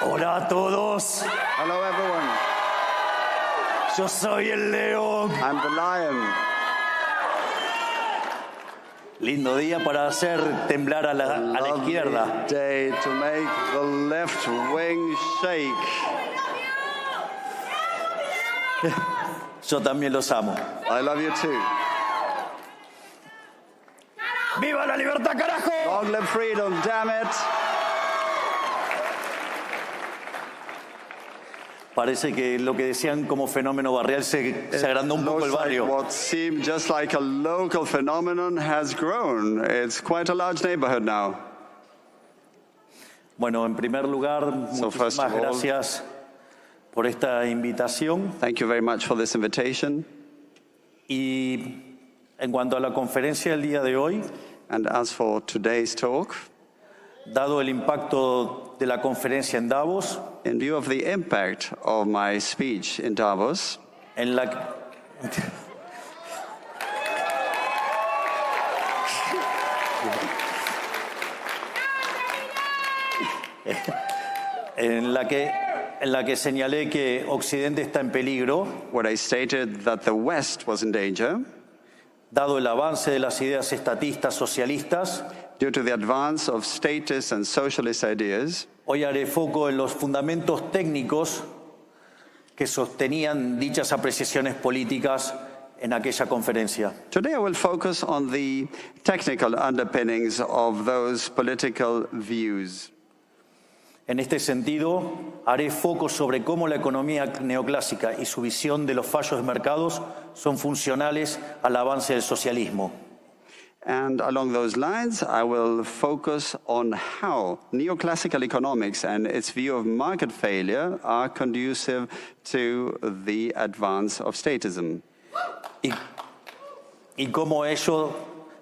Hola a todos. Hello, everyone. Yo soy el león. I'm the lion. Lindo día para hacer temblar a la izquierda. Lovely day to make the left wing shake. Yo también los amo. I love you too. ¡Viva la libertad, carajo! Long live freedom, damn it. Parece que lo que decían como fenómeno barrial se agrandó un poco el Looks like barrio. what seemed just like a local phenomenon has grown. It's quite a large neighborhood now. Bueno, en primer lugar, first muchísimas of all, gracias por esta invitación. Thank you very much for this invitation. Y en cuanto a la conferencia del día de hoy, And as for today's talk, dado el impacto de la conferencia en Davos, in view of the impact of my speech in Davos, en la en la que señalé que Occidente está en peligro, where I stated that the West was in danger, dado el avance de las ideas estatistas socialistas, due to the advance of statist and socialist ideas, hoy haré foco en los fundamentos técnicos que sostenían dichas apreciaciones políticas en aquella conferencia. today I will focus on the technical underpinnings of those political views. En este sentido, haré foco sobre cómo la economía neoclásica y su visión de los fallos de mercados son funcionales al avance del socialismo. And along those lines, I will focus on how neoclassical economics and its view of market failure are conducive to the advance of statism. Y cómo ello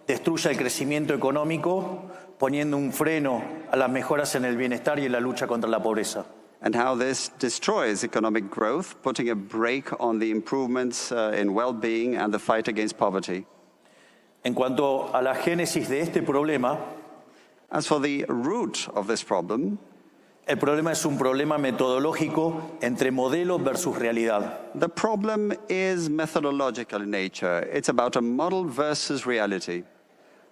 destruye el crecimiento económico, poniendo un freno a las mejoras en el bienestar y en la lucha contra la pobreza. And how this destroys economic growth, putting a brake on the improvements in well-being and the fight against poverty. En cuanto a la génesis de este problema, As for the root of this problem, el problema es un problema metodológico entre modelo versus realidad. the problem is methodological in nature. It's about a model versus reality.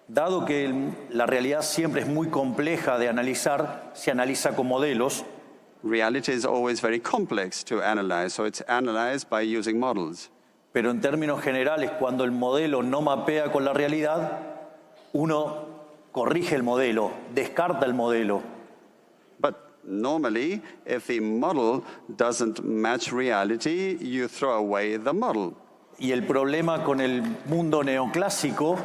Dado que la realidad siempre es muy compleja de analizar, se analiza con modelos, Reality is always very complex to analyze, so it's analyzed by using models. pero en términos generales, cuando el modelo no mapea con la realidad, uno corrige el modelo, descarta el modelo. But normally, if the model doesn't match reality, you throw away the model. Y el problema con el mundo neoclásico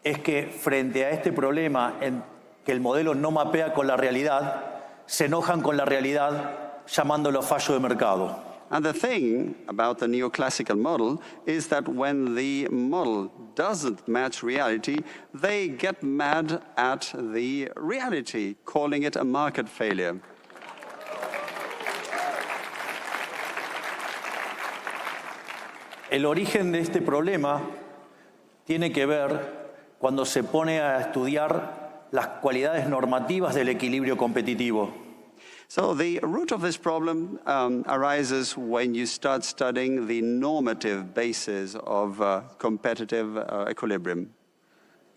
es que frente a este problema en que el modelo no mapea con la realidad, se enojan con la realidad llamándolo fallo de mercado. And the thing about the neoclassical model is that when the model doesn't match reality, they get mad at the reality, calling it a market failure. El origen de este problema tiene que ver cuando se pone a estudiar las cualidades normativas del equilibrio competitivo. So the root of this problem arises when you start studying the normative basis of competitive equilibrium.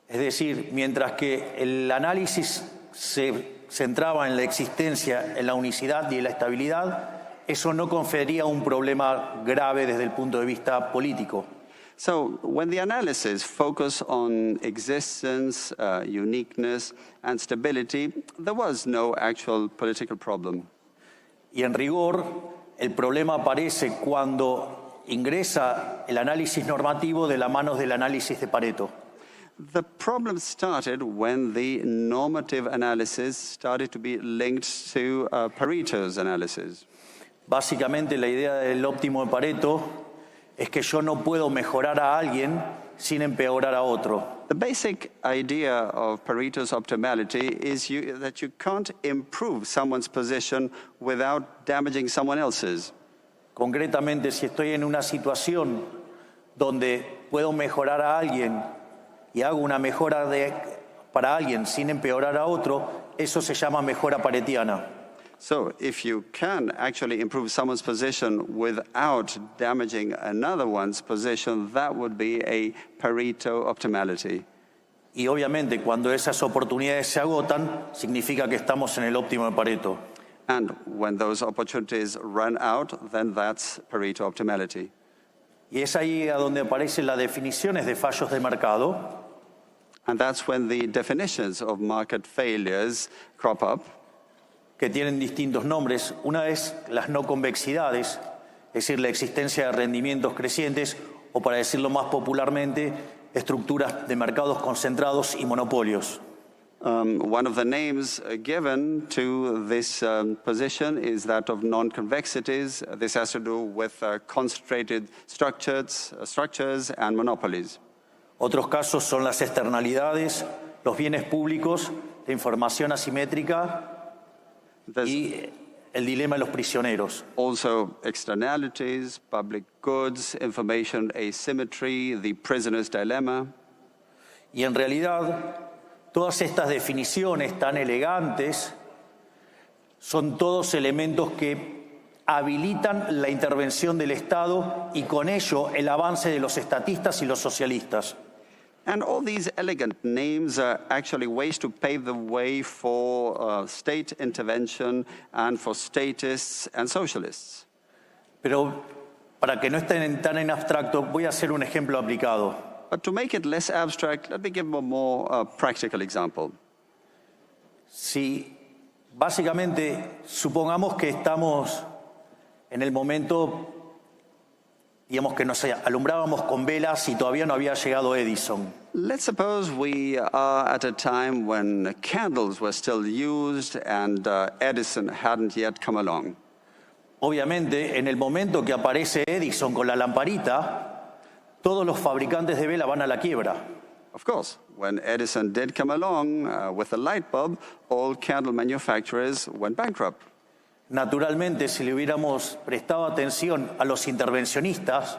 Es decir, mientras que el análisis se centraba en la existencia, en la unicidad y en la estabilidad, eso no confería un problema grave desde el punto de vista político. So when the analysis focused on existence, uniqueness, and stability, there was no actual political problem. Y en rigor, el problema aparece cuando ingresa el análisis normativo de la mano del análisis de Pareto. The problem started when the normative analysis started to be linked to Pareto's analysis. Básicamente, la idea del óptimo de Pareto es que yo no puedo mejorar a alguien sin empeorar a otro. The basic idea of Pareto's optimality is that you can't improve someone's position without damaging someone else's. Concretamente, si estoy en una situación donde puedo mejorar a alguien y hago una mejora para alguien sin empeorar a otro, eso se llama mejora paretiana. So if you can actually improve someone's position without damaging another one's position, that would be a Pareto optimality. Y obviamente cuando esas oportunidades se agotan, significa que estamos en el óptimo de Pareto. And when those opportunities run out, then that's Pareto optimality. Y es ahí a donde aparecen las definiciones de fallos de mercado, And that's when the definitions of market failures crop up. que tienen distintos nombres. Una es las no convexidades, es decir, la existencia de rendimientos crecientes, o para decirlo más popularmente, estructuras de mercados concentrados y monopolios. One of the names given to this position is that of non-convexities. This has to do with concentrated structures and monopolies. Otros casos son las externalidades, los bienes públicos, la información asimétrica y el dilema de los prisioneros. Also externalities, public goods, information asymmetry, the prisoner's dilemma. Y en realidad, todas estas definiciones tan elegantes son todos elementos que habilitan la intervención del Estado y con ello el avance de los estatistas y los socialistas. And all these elegant names are actually ways to pave the way for state intervention and for statists and socialists. Pero para que no estén tan en abstracto, voy a hacer un ejemplo aplicado. But to make it less abstract, let me give a more practical example. Si básicamente supongamos que estamos en el momento, digamos que nos alumbrábamos con velas y todavía no había llegado Edison. Let's suppose we are at a time when candles were still used and Edison hadn't yet come along. Obviamente, en el momento que aparece Edison con la lamparita, todos los fabricantes de vela van a la quiebra. Of course, when Edison did come along with a light bulb, all candle manufacturers went bankrupt. Naturalmente, si le hubiéramos prestado atención a los intervencionistas,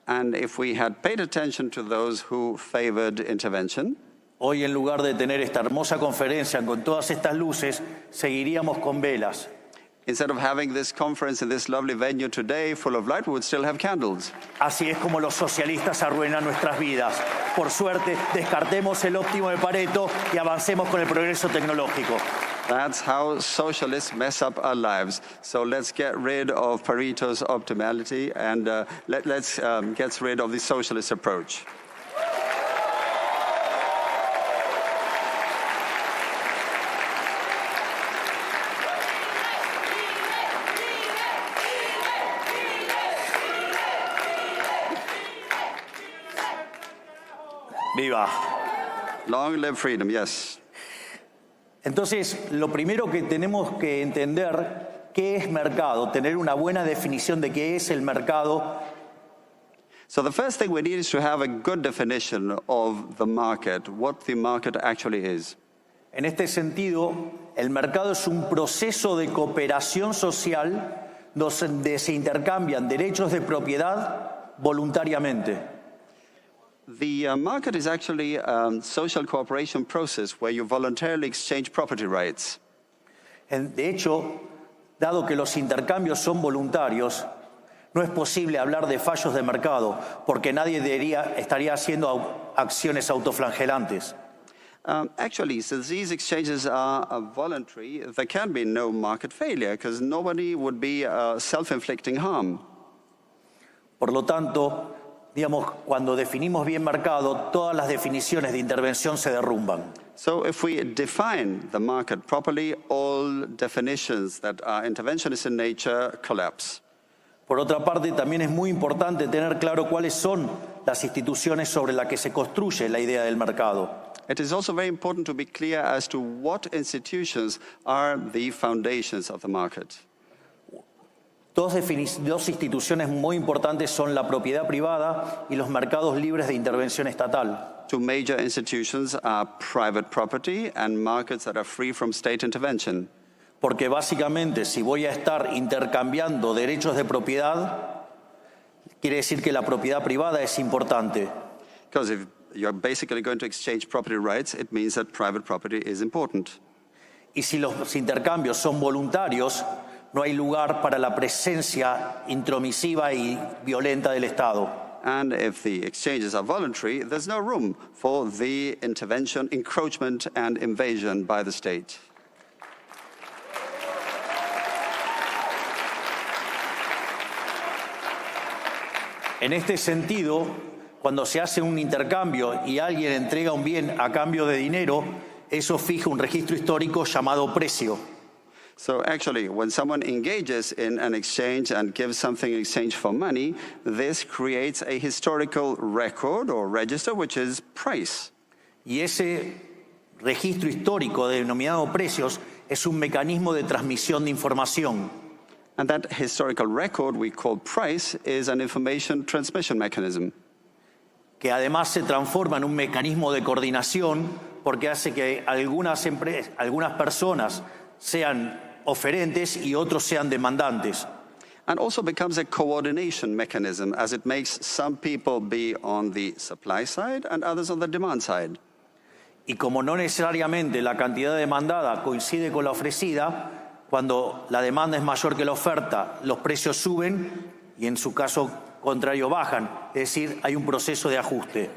And if we had paid attention to those who favored intervention, hoy en lugar de tener esta hermosa conferencia con todas estas luces, seguiríamos con velas. instead of having this conference in this lovely venue today full of light, we would still have candles. Así es como los socialistas arruinan nuestras vidas. Por suerte, descartemos el óptimo de Pareto y avancemos con el progreso tecnológico. That's how socialists mess up our lives. So let's get rid of Pareto's optimality and let's get rid of the socialist approach. ¡Viva! Long live freedom, yes. Entonces, lo primero que tenemos que entender, ¿qué es mercado? Tener una buena definición de qué es el mercado. So the first thing we need is to have a good definition of the market, what the market actually is. En este sentido, el mercado es un proceso de cooperación social donde se intercambian derechos de propiedad voluntariamente. The market is actually a social cooperation process where you voluntarily exchange property rights. De hecho, dado que los intercambios son voluntarios, no es posible hablar de fallos de mercado, porque nadie estaría haciendo acciones autoflagelantes. Actually, since these exchanges are voluntary, there can be no market failure because nobody would be self-inflicting harm. Por lo tanto, digamos, cuando definimos bien mercado, todas las definiciones de intervención se derrumban. So if we define the market properly, all definitions that are interventionist in nature collapse. Por otra parte, también es muy importante tener claro cuáles son las instituciones sobre las que se construye la idea del mercado. It is also very important to be clear as to what institutions are the foundations of the market. Dos instituciones muy importantes son la propiedad privada y los mercados libres de intervención estatal. Two major institutions are private property and markets that are free from state intervention. Porque básicamente, si voy a estar intercambiando derechos de propiedad, quiere decir que la propiedad privada es importante. Because if you're basically going to exchange property rights, it means that private property is important. Y si los intercambios son voluntarios, no hay lugar para la presencia intromisiva y violenta del Estado. And if the exchanges are voluntary, there's no room for the intervention, encroachment, and invasion by the state. En este sentido, cuando se hace un intercambio y alguien entrega un bien a cambio de dinero, eso fija un registro histórico llamado precio. So actually, when someone engages in an exchange and gives something in exchange for money, this creates a historical record or register, which is price. Y ese registro histórico denominado precios es un mecanismo de transmisión de información. And that historical record we call price is an information transmission mechanism. Que además se transforma en un mecanismo de coordinación porque hace que algunas personas sean oferentes y otros sean demandantes. And also becomes a coordination mechanism as it makes some people be on the supply side and others on the demand side. Y como no necesariamente la cantidad demandada coincide con la ofrecida, cuando la demanda es mayor que la oferta, los precios suben y en su caso contrario bajan, es decir, hay un proceso de ajuste.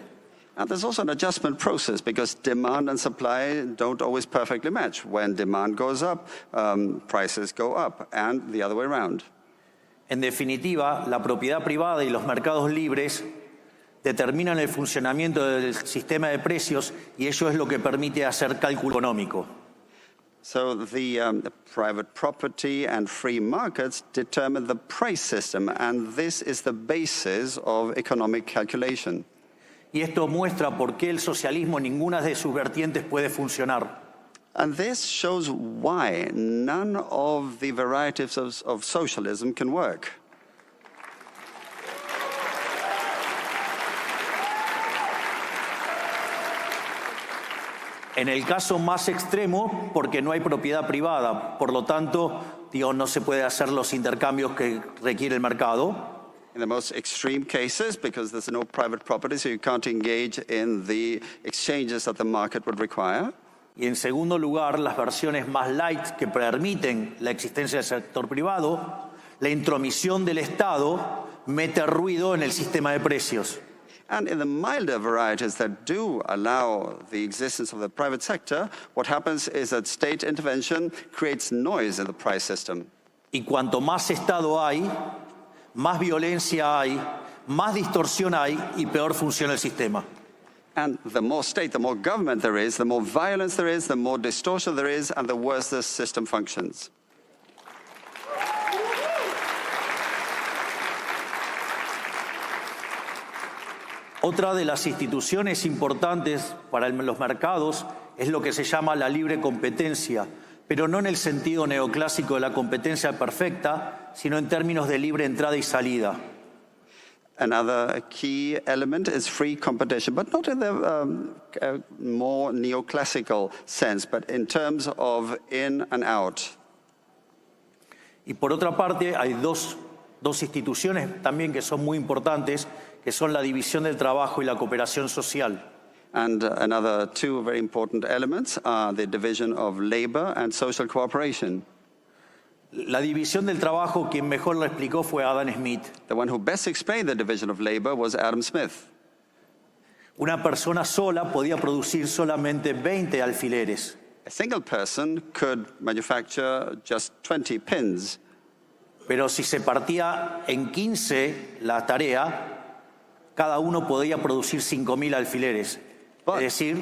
And there's also an adjustment process because demand and supply don't always perfectly match. When demand goes up, prices go up, and the other way around. En definitiva, la propiedad privada y los mercados libres determinan el funcionamiento del sistema de precios y ello es lo que permite hacer cálculo económico. So the private property and free markets determine the price system, and this is the basis of economic calculation. Y esto muestra por qué el socialismo en ninguna de sus vertientes puede funcionar. And this shows why none of the varieties of socialism can work. En el caso más extremo, porque no hay propiedad privada, por lo tanto, no se puede hacer los intercambios que requiere el mercado. In the most extreme cases, because there's no private property, so you can't engage in the exchanges that the market would require. Y en segundo lugar, las versiones más light que permiten la existencia del sector privado, la intromisión del Estado mete ruido en el sistema de precios. And in the milder varieties that do allow the existence of the private sector, what happens is that state intervention creates noise in the price system. Y cuanto más Estado hay, más violencia hay, más distorsión hay y peor funciona el sistema. And the more state, the more government there is, the more violence there is, the more distortion there is, and the worse the system functions. Otra de las instituciones importantes para los mercados es lo que se llama la libre competencia, pero no en el sentido neoclásico de la competencia perfecta, sino en términos de libre entrada y salida. Another key element is free competition, but not in the more neoclassical sense, but in terms of in and out. Y por otra parte, hay dos instituciones también que son muy importantes, que son la división del trabajo y la cooperación social. And another two very important elements are the division of labor and social cooperation. La división del trabajo, quien mejor lo explicó fue Adam Smith. The one who best explained the division of labor was Adam Smith. Una persona sola podía producir solamente 20 alfileres. A single person could manufacture just 20 pins. Pero si se partía en 15 la tarea, cada uno podía producir 5.000 alfileres. Es decir,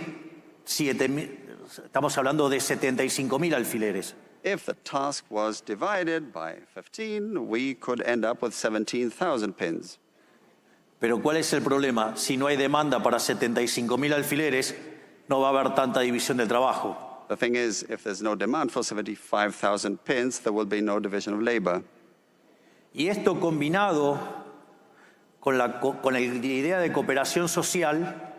estamos hablando de 75.000 alfileres. If the task was divided by 15, we could end up with 17,000 pins. Pero ¿cuál es el problema? Si no hay demanda para 75.000 alfileres, no va a haber tanta división del trabajo. The thing is, if there's no demand for 75,000 pins, there will be no division of labor. Y esto combinado con la idea de cooperación social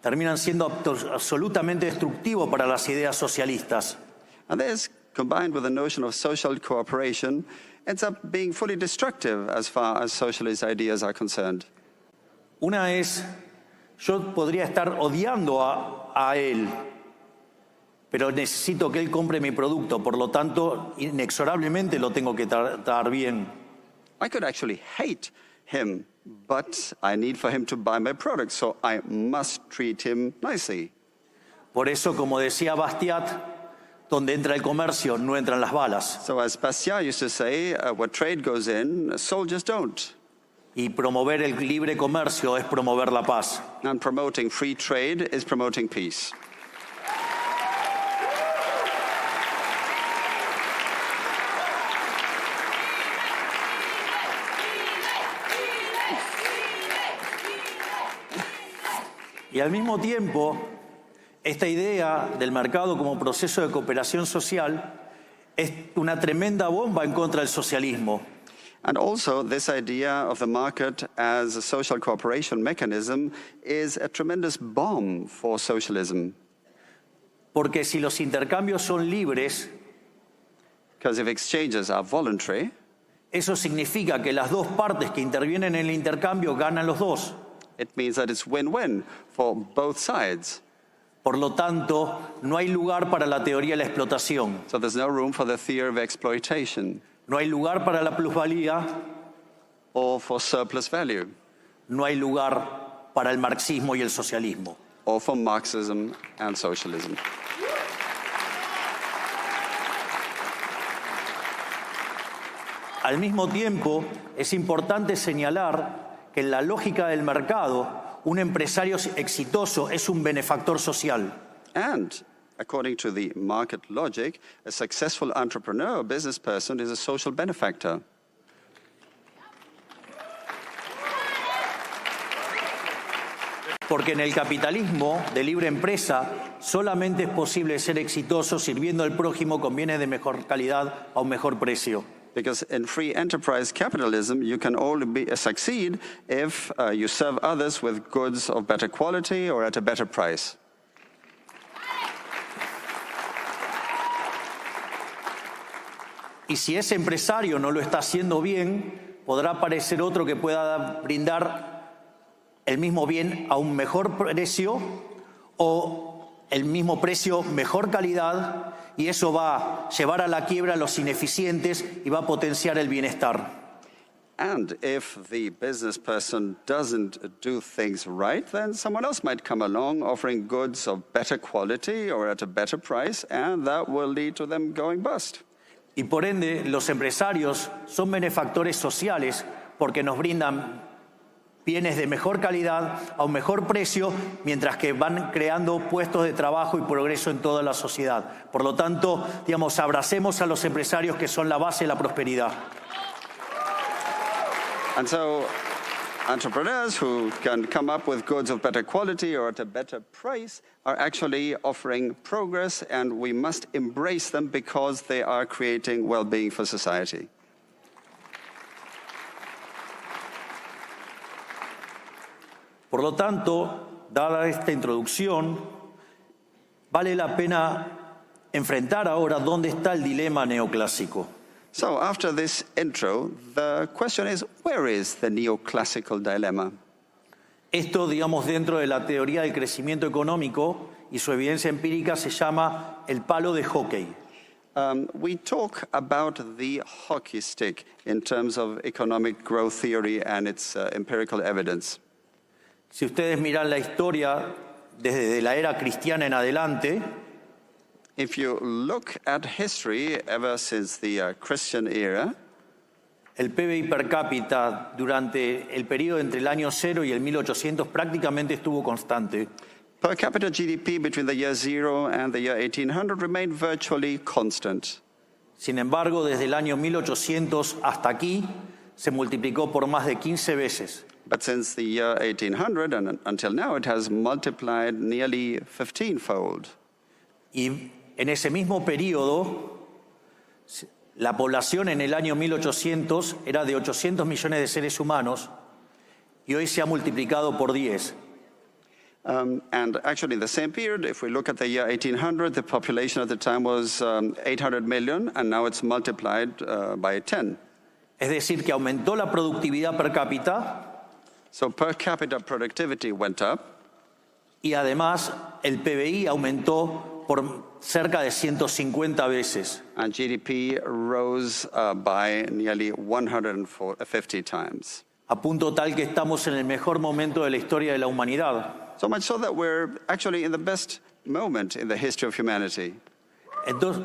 terminan siendo absolutamente destructivos para las ideas socialistas. And this, combined with the notion of social cooperation, ends up being fully destructive as far as socialist ideas are concerned. Una es, yo podría estar odiando a él, pero necesito que él compre mi producto, por lo tanto, inexorablemente lo tengo que tratar bien. I could actually hate him, but I need for him to buy my product, so I must treat him nicely. Por eso, como decía Bastiat, donde entra el comercio, no entran las balas. So as Bastiat used to say, where trade goes in, soldiers don't. Y promover el libre comercio es promover la paz. And promoting free trade is promoting peace. Y al mismo tiempo, esta idea del mercado como proceso de cooperación social es una tremenda bomba en contra del socialismo. And also, this idea of the market as a social cooperation mechanism is a tremendous bomb for socialism. Porque si los intercambios son libres, Because if exchanges are voluntary, eso significa que las dos partes que intervienen en el intercambio ganan los dos. it means that it's win-win for both sides. Por lo tanto, no hay lugar para la teoría de la explotación, So there's no room for the theory of exploitation no hay lugar para la plusvalía, or for surplus value no hay lugar para el marxismo y el socialismo. or for Marxism and socialism. Al mismo tiempo, es importante señalar que en la lógica del mercado, un empresario exitoso es un benefactor social. And according to the market logic, a successful entrepreneur or business person is a social benefactor. Porque en el capitalismo de libre empresa solamente es posible ser exitoso sirviendo al prójimo con bienes de mejor calidad a un mejor precio. Because in free enterprise capitalism, you can only succeed if you serve others with goods of better quality or at a better price. Y si ese empresario no lo está haciendo bien, podrá aparecer otro que pueda brindar el mismo bien a un mejor precio o el mismo precio, mejor calidad, y eso va a llevar a la quiebra a los ineficientes y va a potenciar el bienestar. And if the business person doesn't do things right, then someone else might come along offering goods of better quality or at a better price, and that will lead to them going bust. Y por ende, los empresarios son benefactores sociales porque nos brindan bienes de mejor calidad a un mejor precio, mientras que van creando puestos de trabajo y progreso en toda la sociedad. Por lo tanto, digamos, abracemos a los empresarios que son la base de la prosperidad. And so entrepreneurs who can come up with goods of better quality or at a better price are actually offering progress, and we must embrace them because they are creating well-being for society. Por lo tanto, dada esta introducción, vale la pena enfrentar ahora dónde está el dilema neoclásico. So after this intro, the question is, where is the neoclassical dilemma? Esto, digamos, dentro de la teoría del crecimiento económico y su evidencia empírica se llama el palo de hockey. We talk about the hockey stick in terms of economic growth theory and its empirical evidence. Si ustedes miran la historia desde la era cristiana en adelante, If you look at history ever since the Christian era, el PBI per cápita durante el periodo entre el año 0 y el 1800 prácticamente estuvo constante. per capita GDP between the year 0 and the year 1800 remained virtually constant. Sin embargo, desde el año 1800 hasta aquí se multiplicó por más de 15 veces. But since the year 1800 and until now, it has multiplied nearly 15-fold. Y en ese mismo periodo, la población en el año 1800 era de 800 millones de seres humanos y hoy se ha multiplicado por 10. And actually, in the same period, if we look at the year 1800, the population at the time was 800 million, and now it's multiplied by 10. Es decir, que aumentó la productividad per cápita So per capita productivity went up, y además el PBI aumentó por cerca de 150 veces. And GDP rose by nearly 150 times. A punto tal que estamos en el mejor momento de la historia de la humanidad. So much so that we're actually in the best moment in the history of humanity. Entonces,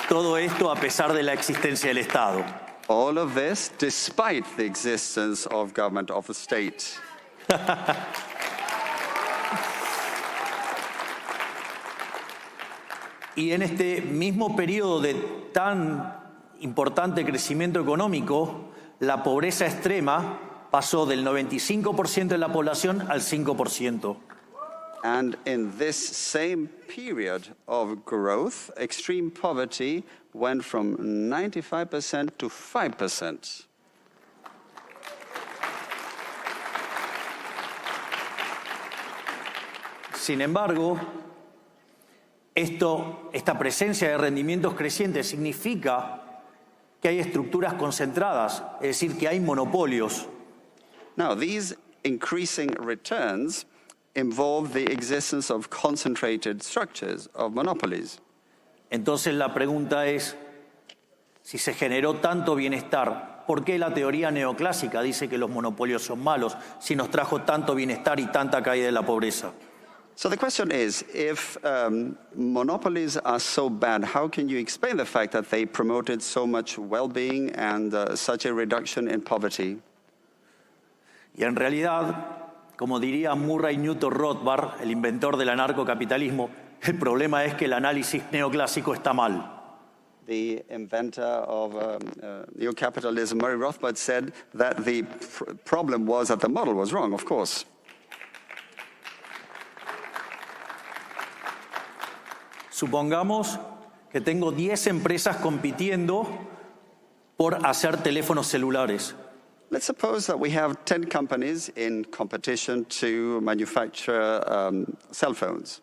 todo esto a pesar de la existencia del Estado. All of this despite the existence of government of the state. Y en este mismo periodo de tan importante crecimiento económico, la pobreza extrema pasó del 95% de la población al 5%. And in this same period of growth, extreme poverty went from 95% to 5%. Sin embargo, esta presencia de rendimientos crecientes significa que hay estructuras concentradas, es decir, que hay monopolios. Now, these increasing returns involve the existence of concentrated structures, of monopolies. Entonces la pregunta es, si se generó tanto bienestar, ¿por qué la teoría neoclásica dice que los monopolios son malos si nos trajo tanto bienestar y tanta caída de la pobreza? So the question is, if monopolies are so bad, how can you explain the fact that they promoted so much well-being and such a reduction in poverty? Y en realidad, como diría Murray Newton Rothbard, el inventor del anarcocapitalismo, el problema es que el análisis neoclásico está mal. The inventor of neocapitalism, Murray Rothbard, said that the problem was that the model was wrong, of course. Supongamos que tengo 10 empresas compitiendo por hacer teléfonos celulares. Let's suppose that we have 10 companies in competition to manufacture cell phones.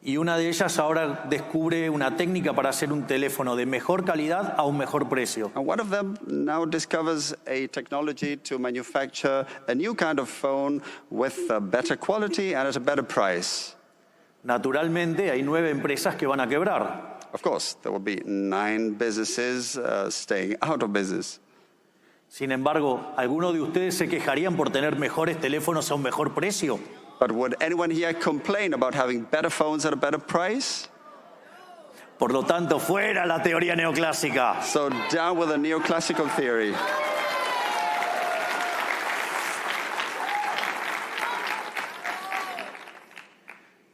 Y una de ellas ahora descubre una técnica para hacer un teléfono de mejor calidad a un mejor precio. And one of them now discovers a technology to manufacture a new kind of phone with a better quality and at a better price. Naturalmente, hay 9 empresas que van a quebrar. Of course, there will be 9 businesses staying out of business. Sin embargo, ¿alguno de ustedes se quejarían por tener mejores teléfonos a un mejor precio? But would anyone here complain about having better phones at a better price? Por lo tanto, fuera la teoría neoclásica. So down with the neoclassical theory.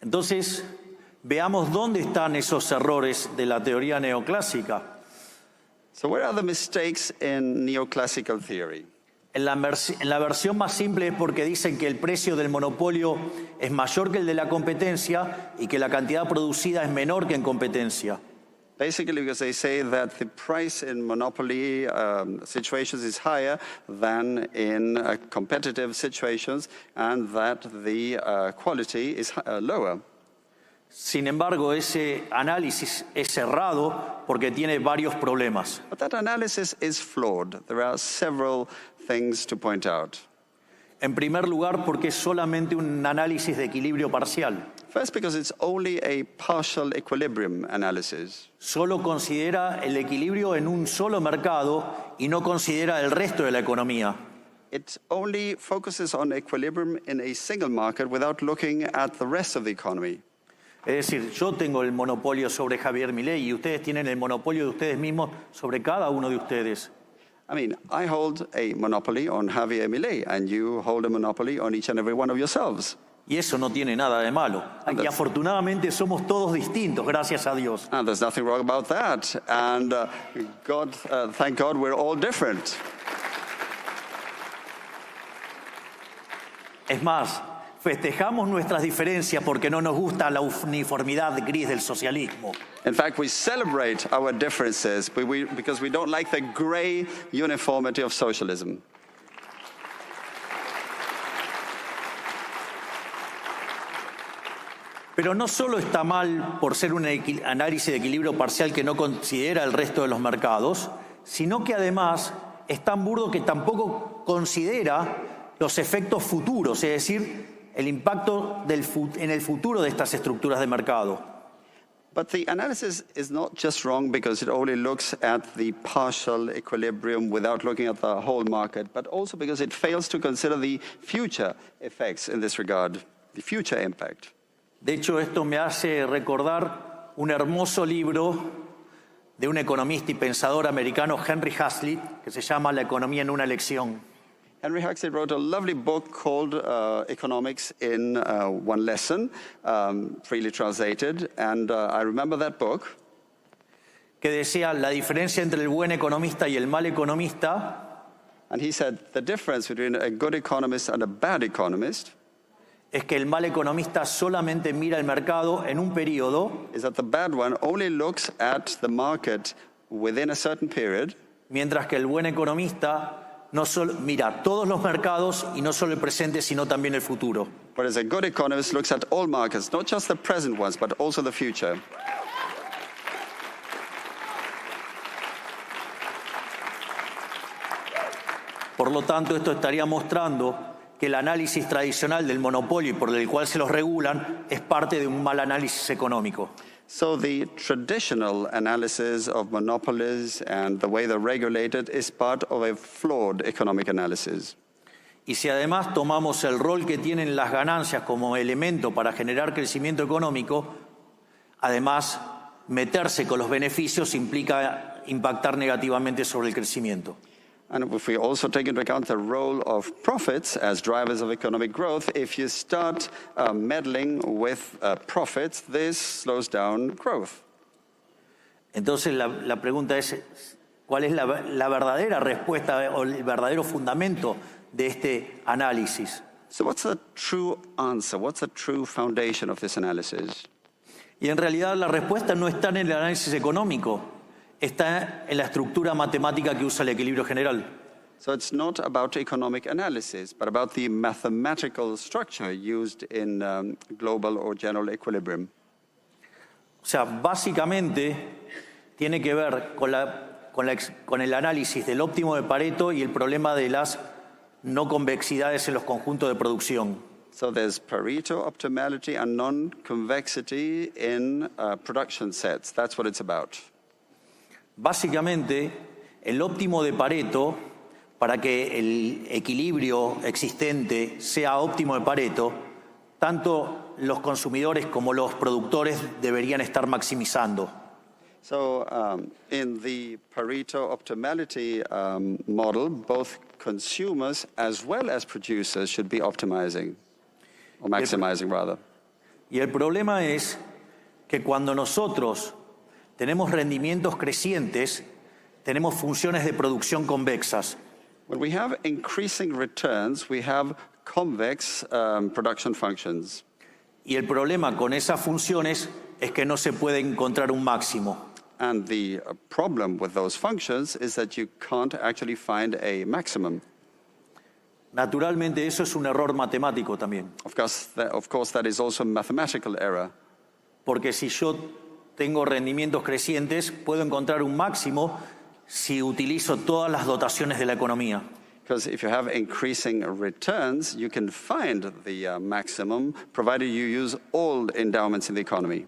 Entonces, veamos dónde están esos errores de la teoría neoclásica. So where are the mistakes in neoclassical theory? En la versión más simple es porque dicen que el precio del monopolio es mayor que el de la competencia y que la cantidad producida es menor que en competencia. Basically, because they say that the price in monopoly situations is higher than in competitive situations and that the quality is lower. Sin embargo, ese análisis es errado porque tiene varios problemas. But that analysis is flawed. There are several things to point out. En primer lugar, porque es solamente un análisis de equilibrio parcial. First, because it's only a partial equilibrium analysis. Solo considera el equilibrio en un solo mercado y no considera el resto de la economía. It only focuses on equilibrium in a single market without looking at the rest of the economy. Es decir, yo tengo el monopolio sobre Javier Milei y ustedes tienen el monopolio de ustedes mismos sobre cada uno de ustedes. I mean, I hold a monopoly on Javier Milei, and you hold a monopoly on each and every one of yourselves. Y eso no tiene nada de malo. Y afortunadamente somos todos distintos, gracias a Dios. And there's nothing wrong about that. And thank God we're all different. Es más, festejamos nuestras diferencias porque no nos gusta la uniformidad gris del socialismo. In fact, we celebrate our differences because we don't like the gray uniformity of socialism. Pero no solo está mal por ser un análisis de equilibrio parcial que no considera el resto de los mercados, sino que además es tan burdo que tampoco considera los efectos futuros, es decir, el impacto en el futuro de estas estructuras de mercado. But the analysis is not just wrong because it only looks at the partial equilibrium without looking at the whole market, but also because it fails to consider the future effects in this regard, the future impact. De hecho, esto me hace recordar un hermoso libro de un economista y pensador americano, Henry Hazlitt, que se llama La economía en una lección. Henry Hazlitt wrote a lovely book called Economics in One Lesson, freely translated, and I remember that book. Que decía la diferencia entre el buen economista y el mal economista. And he said the difference between a good economist and a bad economist es que el mal economista solamente mira el mercado en un periodo, is that the bad one only looks at the market within a certain period, mientras que el buen economista no solo mira todos los mercados y no solo el presente, sino también el futuro. whereas a good economist looks at all markets, not just the present ones, but also the future. Por lo tanto, esto estaría mostrando que el análisis tradicional del monopolio y por el cual se los regulan es parte de un mal análisis económico. So the traditional analysis of monopolies and the way they're regulated is part of a flawed economic analysis. Y si además tomamos el rol que tienen las ganancias como elemento para generar crecimiento económico, además meterse con los beneficios implica impactar negativamente sobre el crecimiento. And if we also take into account the role of profits as drivers of economic growth, if you start meddling with profits, this slows down growth. Entonces la pregunta es, ¿cuál es la verdadera respuesta o el verdadero fundamento de este análisis? So what's the true answer? What's the true foundation of this analysis? Y en realidad la respuesta no está en el análisis económico, está en la estructura matemática que usa el equilibrio general. So it's not about economic analysis, but about the mathematical structure used in global or general equilibrium. O sea, básicamente tiene que ver con el análisis del óptimo de Pareto y el problema de las no convexidades en los conjuntos de producción. So there's Pareto optimality and non-convexity in production sets. That's what it's about. Básicamente, el óptimo de Pareto, para que el equilibrio existente sea óptimo de Pareto, tanto los consumidores como los productores deberían estar maximizando. So in the Pareto optimality model, both consumers as well as producers should be optimizing, or maximizing rather. Y el problema es que cuando nosotros tenemos rendimientos crecientes, tenemos funciones de producción convexas. When we have increasing returns, we have convex production functions. Y el problema con esas funciones es que no se puede encontrar un máximo. And the problem with those functions is that you can't actually find a maximum. Naturalmente, eso es un error matemático también. Of course, that is also a mathematical error. Porque si yo tengo rendimientos crecientes, puedo encontrar un máximo si utilizo todas las dotaciones de la economía. Because if you have increasing returns, you can find the maximum, provided you use all endowments in the economy.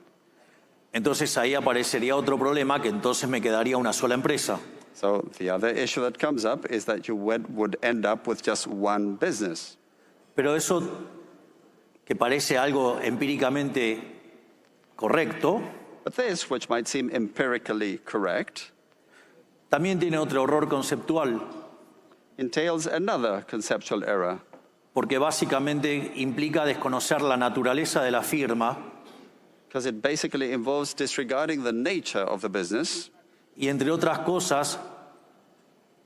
Entonces ahí aparecería otro problema, que entonces me quedaría una sola empresa. So the other issue that comes up is that you would end up with just one business. Pero eso, que parece algo empíricamente correcto, But this, which might seem empirically correct, también tiene otro error conceptual, entails another conceptual error. porque básicamente implica desconocer la naturaleza de la firma Because it basically involves disregarding the nature of the business, y, entre otras cosas,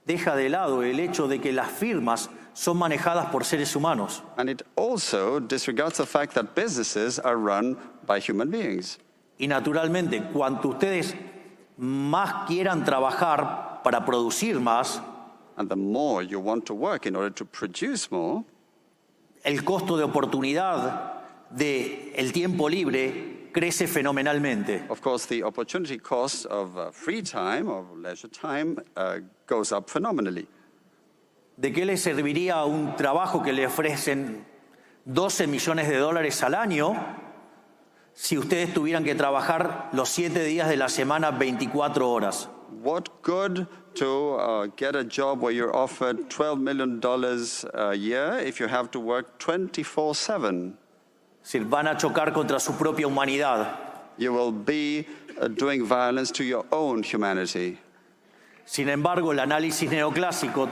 deja de lado el hecho de que las firmas son manejadas por seres humanos. and it also disregards the fact that businesses are run by human beings. Y naturalmente, cuanto ustedes más quieran trabajar para producir más, And the more you want to work in order to produce more, el costo de oportunidad del tiempo libre crece fenomenalmente. of course, the opportunity cost of free time, of leisure time, goes up phenomenally. ¿De qué le serviría un trabajo que le ofrecen 12 millones de dólares al año si ustedes tuvieran que trabajar los 7 días de la semana 24 horas? What good to get a job where you're offered $12 million a year if you have to work 24/7? Es decir, van a chocar contra su propia humanidad. You will be doing violence to your own humanity. Sin embargo, el análisis neoclásico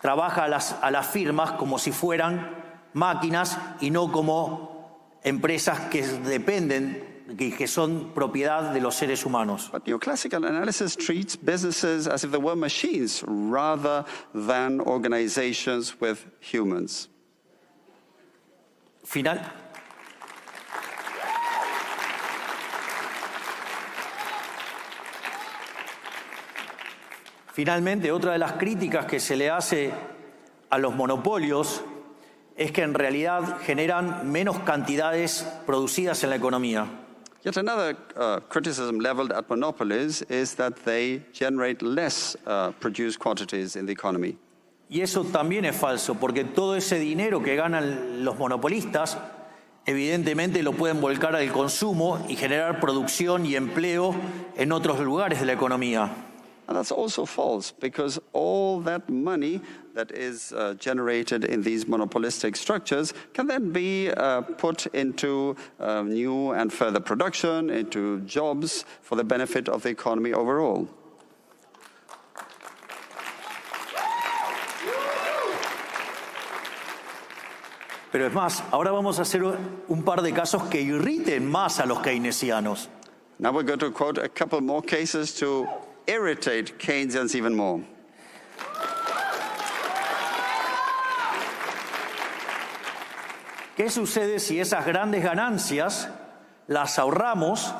trabaja a las firmas como si fueran máquinas y no como empresas que dependen, que son propiedad de los seres humanos. But neoclassical analysis treats businesses as if they were machines rather than organizations with humans. Finalmente, otra de las críticas que se le hace a los monopolios es que en realidad generan menos cantidades producidas en la economía. Yet another criticism leveled at monopolies is that they generate less produced quantities in the economy. Y eso también es falso, porque todo ese dinero que ganan los monopolistas, evidentemente lo pueden volcar al consumo y generar producción y empleo en otros lugares de la economía. And that's also false, because all that money that is generated in these monopolistic structures can then be put into new and further production, into jobs for the benefit of the economy overall. Pero es más, ahora vamos a hacer un par de casos que irriten más a los keynesianos. Now we're going to quote a couple more cases to irritate Keynesians even more. ¿Qué sucede si esas grandes ganancias las ahorramos?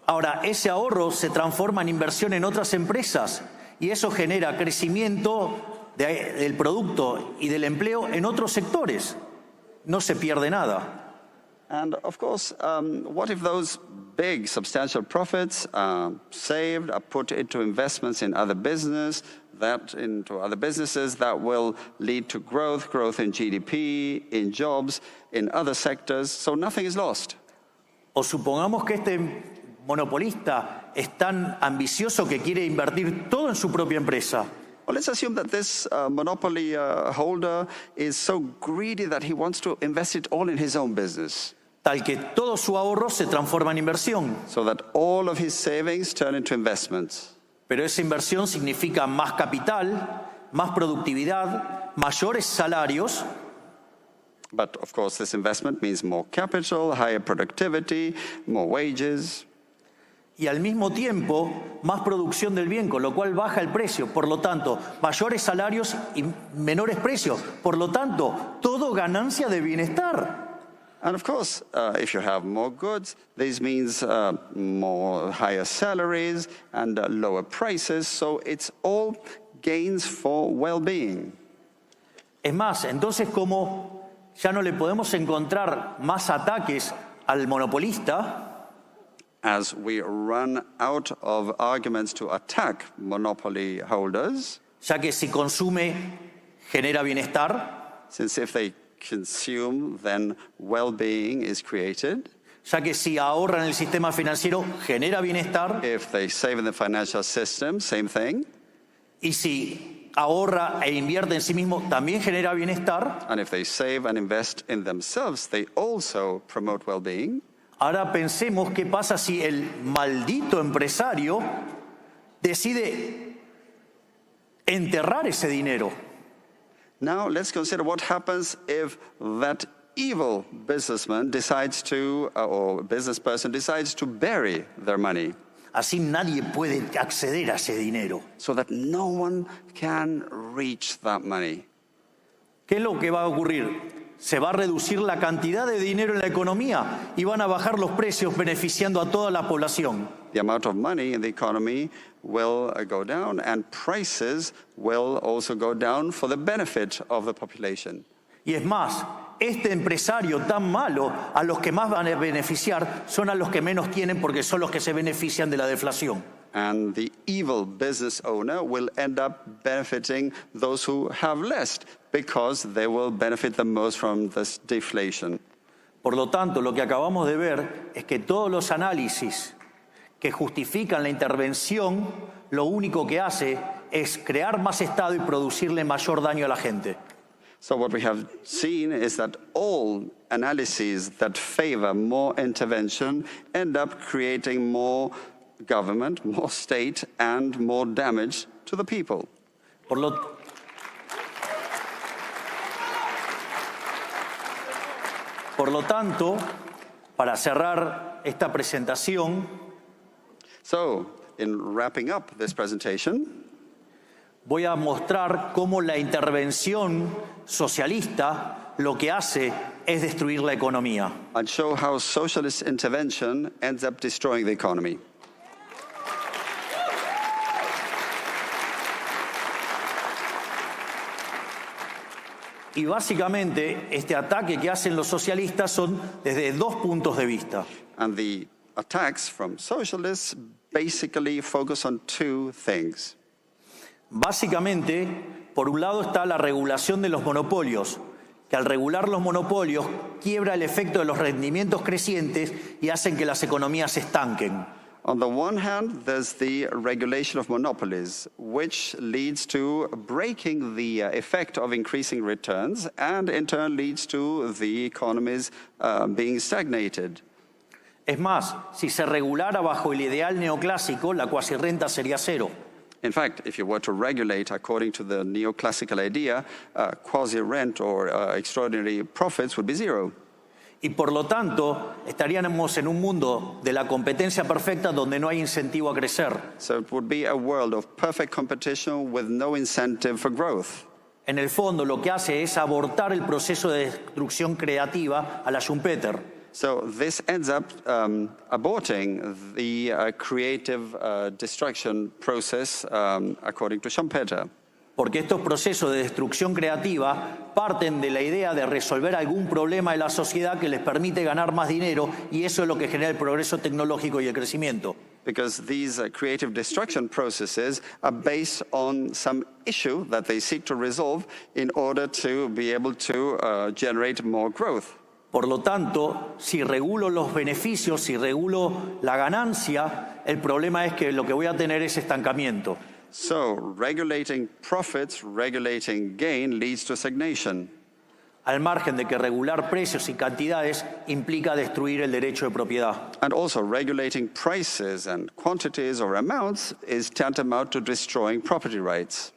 Ahora, ese ahorro se transforma en inversión en otras empresas y eso genera crecimiento del producto y del empleo en otros sectores. No se pierde nada. And of course, what if those big, substantial profits are saved, are put into investments in other businesses that will lead to growth in GDP, in jobs, in other sectors, so nothing is lost. O supongamos que este monopolista es tan ambicioso que quiere invertir todo en su propia empresa. Well, let's assume that this monopoly holder is so greedy that he wants to invest it all in his own business. Tal que todo su ahorro se transforma en inversión. So that all of his savings turn into investments. Pero esa inversión significa más capital, más productividad, mayores salarios. But of course, this investment means more capital, higher productivity, more wages. Y al mismo tiempo, más producción del bien, con lo cual baja el precio. Por lo tanto, mayores salarios y menores precios. Por lo tanto, todo ganancia de bienestar. And of course, if you have more goods, this means more higher salaries and lower prices. So it's all gains for well-being. Es más, entonces como ya no le podemos encontrar más ataques al monopolista, as we run out of arguments to attack monopoly holders, ya que si consume genera bienestar, since if they consume, then well-being is created. Ya que si ahorra en el sistema financiero genera bienestar. If they save in the financial system, same thing. Y si ahorra e invierte en sí mismo, también genera bienestar. And if they save and invest in themselves, they also promote well-being. Ahora pensemos qué pasa si el maldito empresario decide enterrar ese dinero. Now let's consider what happens if that evil businessman decides to, or business person decides to bury their money. Así nadie puede acceder a ese dinero. So that no one can reach that money. ¿Qué es lo que va a ocurrir? Se va a reducir la cantidad de dinero en la economía y van a bajar los precios beneficiando a toda la población. The amount of money in the economy will go down and prices will also go down for the benefit of the population. Y es más, este empresario tan malo, a los que más van a beneficiar son a los que menos tienen porque son los que se benefician de la deflación. And the evil business owner will end up benefiting those who have less because they will benefit the most from this deflation. Por lo tanto, lo que acabamos de ver es que todos los análisis que justifican la intervención, lo único que hace es crear más Estado y producirle mayor daño a la gente. So what we have seen is that all analyses that favor more intervention end up creating more government, more state, and more damage to the people. Por lo tanto, para cerrar esta presentación, So, in wrapping up this presentation, voy a mostrar cómo la intervención socialista lo que hace es destruir la economía. I'll show how socialist intervention ends up destroying the economy. Y básicamente este ataque que hacen los socialistas son desde dos puntos de vista. And the attacks from socialists basically focus on two things. Básicamente, por un lado está la regulación de los monopolios, que al regular los monopolios quiebra el efecto de los rendimientos crecientes y hacen que las economías se estanquen. On the one hand, there's the regulation of monopolies, which leads to breaking the effect of increasing returns and in turn leads to the economies being stagnated. Es más, si se regulara bajo el ideal neoclásico, la cuasirrenta sería cero. In fact, if you were to regulate according to the neoclassical idea, quasi-rent or extraordinary profits would be zero. Y por lo tanto, estaríamos en un mundo de la competencia perfecta donde no hay incentivo a crecer. So it would be a world of perfect competition with no incentive for growth. En el fondo, lo que hace es abortar el proceso de destrucción creativa a la Schumpeter. So this ends up aborting the creative destruction process according to Schumpeter. Porque estos procesos de destrucción creativa parten de la idea de resolver algún problema de la sociedad que les permite ganar más dinero y eso es lo que genera el progreso tecnológico y el crecimiento. Because these creative destruction processes are based on some issue that they seek to resolve in order to be able to generate more growth. Por lo tanto, si regulo los beneficios, si regulo la ganancia, el problema es que lo que voy a tener es estancamiento. So, regulating profits, regulating gain leads to stagnation. Al margen de que regular precios y cantidades implica destruir el derecho de propiedad. And also, regulating prices and quantities or amounts is tantamount to destroying property rights.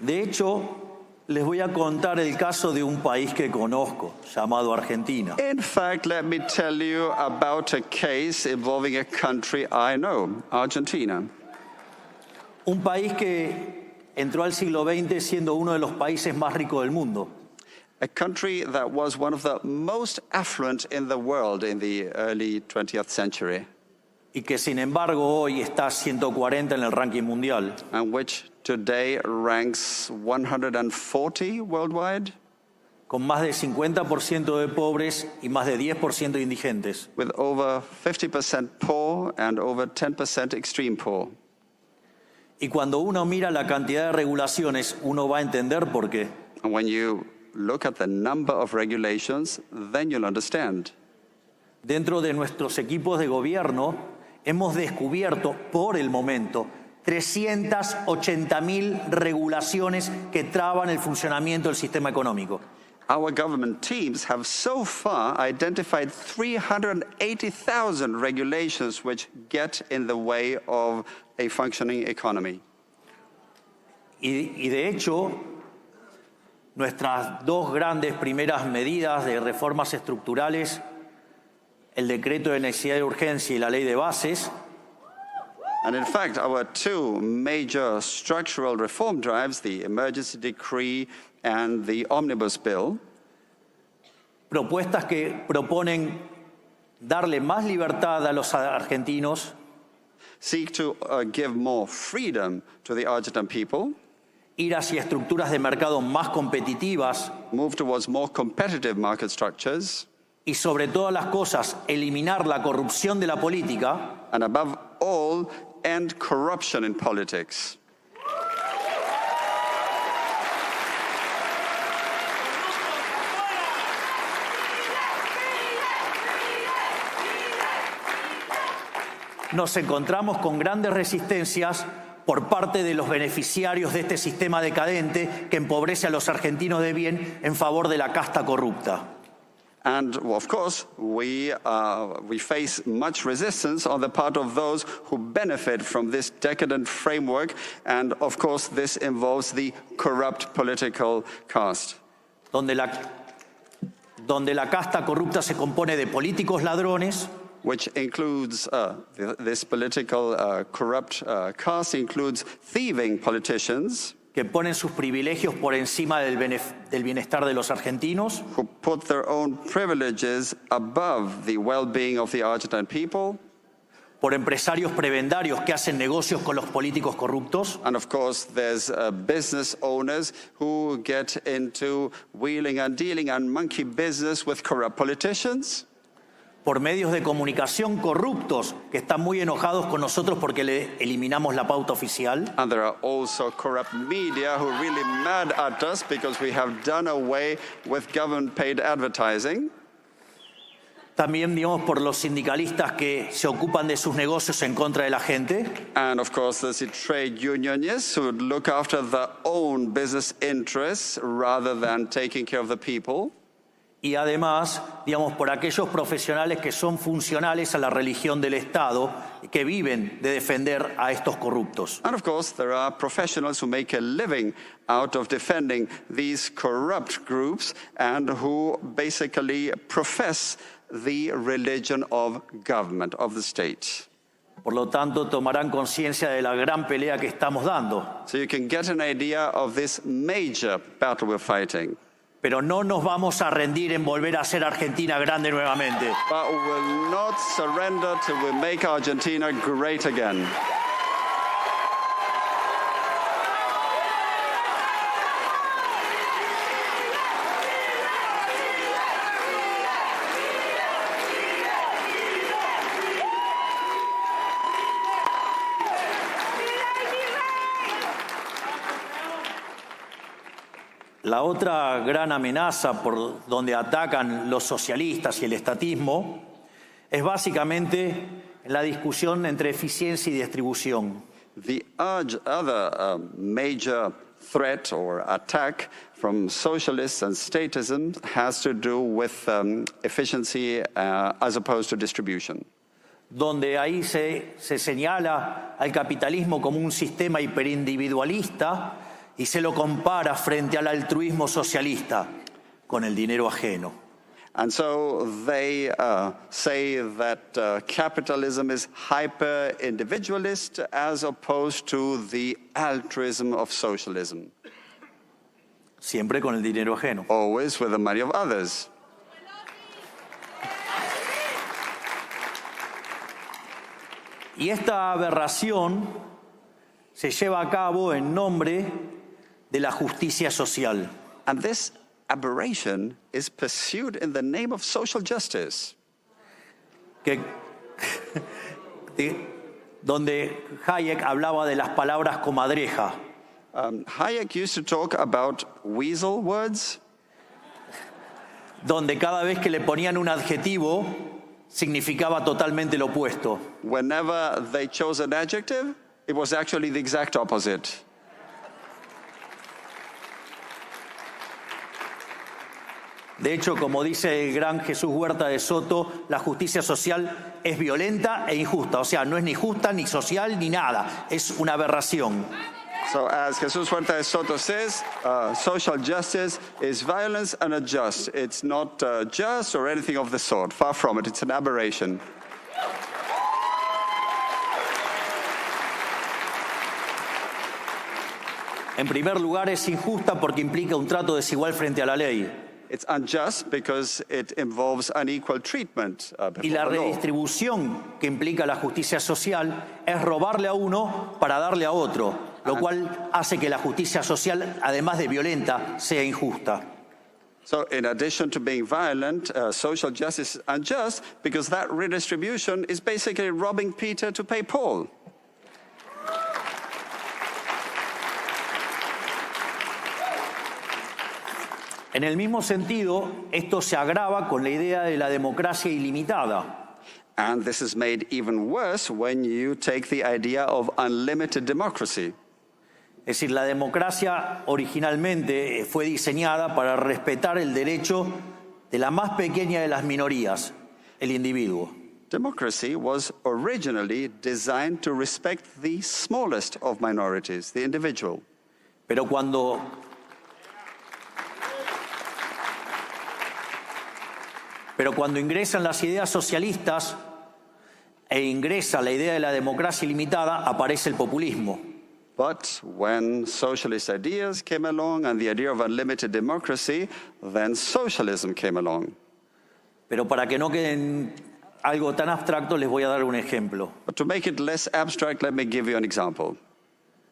De hecho, les voy a contar el caso de un país que conozco, llamado Argentina. In fact, let me tell you about a case involving a country I know, Argentina. Un país que entró al siglo XX siendo uno de los países más ricos del mundo. A country that was one of the most affluent in the world in the early 20th century. Y que sin embargo hoy está 140 en el ranking mundial. And which today ranks 140 worldwide. Con más de 50% de pobres y más de 10% de indigentes. With over 50% poor and over 10% extreme poor. Y cuando uno mira la cantidad de regulaciones, uno va a entender por qué. And when you look at the number of regulations, then you'll understand. Dentro de nuestros equipos de gobierno, hemos descubierto por el momento 380.000 regulaciones que traban el funcionamiento del sistema económico. Our government teams have so far identified 380,000 regulations which get in the way of a functioning economy. Y de hecho, nuestras dos grandes primeras medidas de reformas estructurales, el decreto de necesidad y urgencia y la ley de bases, And in fact, our two major structural reform drives, the emergency decree and the omnibus bill, propuestas que proponen darle más libertad a los argentinos seek to give more freedom to the Argentine people ir hacia estructuras de mercado más competitivas move towards more competitive market structures, y sobre todas las cosas eliminar la corrupción de la política, and above all, end corruption in politics. nos encontramos con grandes resistencias por parte de los beneficiarios de este sistema decadente que empobrece a los argentinos de bien en favor de la casta corrupta. And of course, we face much resistance on the part of those who benefit from this decadent framework. And of course, this involves the corrupt political caste. Donde la casta corrupta se compone de políticos ladrones, which includes, this political corrupt caste includes thieving politicians que ponen sus privilegios por encima del bienestar de los argentinos, who put their own privileges above the well-being of the Argentine people, por empresarios prebendarios que hacen negocios con los políticos corruptos, and of course there's business owners who get into wheeling and dealing and monkey business with corrupt politicians, por medios de comunicación corruptos que están muy enojados con nosotros porque le eliminamos la pauta oficial, and there are also corrupt media who are really mad at us because we have done away with government-paid advertising. también, digamos, por los sindicalistas que se ocupan de sus negocios en contra de la gente, And of course, there's the trade unionists who would look after their own business interests rather than taking care of the people. y además, digamos, por aquellos profesionales que son funcionales a la religión del Estado, que viven de defender a estos corruptos. And of course, there are professionals who make a living out of defending these corrupt groups and who basically profess the religion of government, of the state. Por lo tanto, tomarán conciencia de la gran pelea que estamos dando. So you can get an idea of this major battle we're fighting. Pero no nos vamos a rendir en volver a ser Argentina grande nuevamente. But we will not surrender till we make Argentina great again. La otra gran amenaza por donde atacan los socialistas y el estatismo es básicamente la discusión entre eficiencia y distribución. The other major threat or attack from socialists and statism has to do with efficiency as opposed to distribution. Donde ahí se señala al capitalismo como un sistema hiperindividualista y se lo compara frente al altruismo socialista con el dinero ajeno. And so they say that capitalism is hyper-individualist as opposed to the altruism of socialism, Siempre con el dinero ajeno. always with the money of others. Y esta aberración se lleva a cabo en nombre de la justicia social. And this aberration is pursued in the name of social justice. Donde Hayek hablaba de las palabras comadreja, Hayek used to talk about weasel words, donde cada vez que le ponían un adjetivo significaba totalmente lo opuesto. whenever they chose an adjective, it was actually the exact opposite. De hecho, como dice el gran Jesús Huerta de Soto, la justicia social es violenta e injusta. O sea, no es ni justa, ni social, ni nada. Es una aberración. So as Jesus Huerta de Soto says, social justice is violence and unjust. It's not just or anything of the sort. Far from it. It's an aberration. En primer lugar, es injusta porque implica un trato desigual frente a la ley. It's unjust because it involves unequal treatment Y la before the law. redistribución que implica la justicia social es robarle a uno para darle a otro. lo cual hace que la justicia social, además de violenta, sea injusta. So in addition to being violent, social justice is unjust because that redistribution is basically robbing Peter to pay Paul. En el mismo sentido, esto se agrava con la idea de la democracia ilimitada. And this is made even worse when you take the idea of unlimited democracy. Es decir, la democracia originalmente fue diseñada para respetar el derecho de la más pequeña de las minorías, el individuo. Democracy was originally designed to respect the smallest of minorities, the individual. Pero cuando ingresan las ideas socialistas e ingresa la idea de la democracia ilimitada, aparece el populismo. But when socialist ideas came along and the idea of unlimited democracy, then socialism came along. Pero para que no quede en algo tan abstracto, les voy a dar un ejemplo. But to make it less abstract, let me give you an example.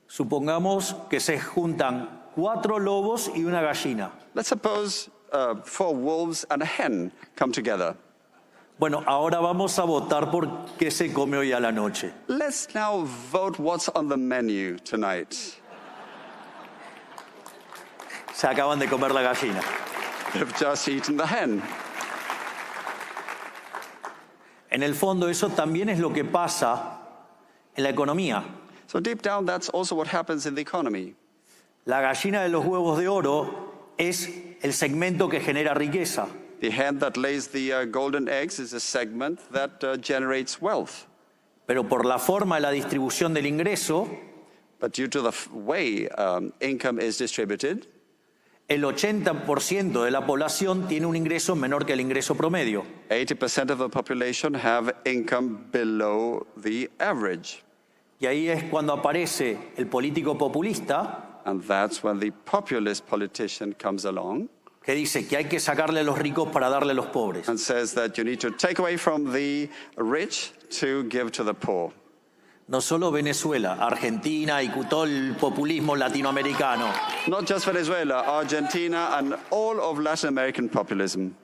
Supongamos que se juntan 4 lobos y una gallina. Let's suppose 4 wolves and a hen come together. Bueno, ahora vamos a votar por qué se come hoy a la noche. Let's now vote what's on the menu tonight. Se acaban de comer la gallina. They've just eaten the hen. En el fondo, eso también es lo que pasa en la economía. So deep down, that's also what happens in the economy. La gallina de los huevos de oro es el segmento que genera riqueza. The hen that lays the golden eggs is a segment that generates wealth. Pero por la forma de la distribución del ingreso, But due to the way income is distributed, el 80% de la población tiene un ingreso menor que el ingreso promedio. 80% of the population have income below the average. Y ahí es cuando aparece el político populista, And that's when the populist politician comes along que dice que hay que sacarle a los ricos para darle a los pobres. and says that you need to take away from the rich to give to the poor. No solo Venezuela, Argentina y todo el populismo latinoamericano. Not just Venezuela, Argentina, and all of Latin American populism.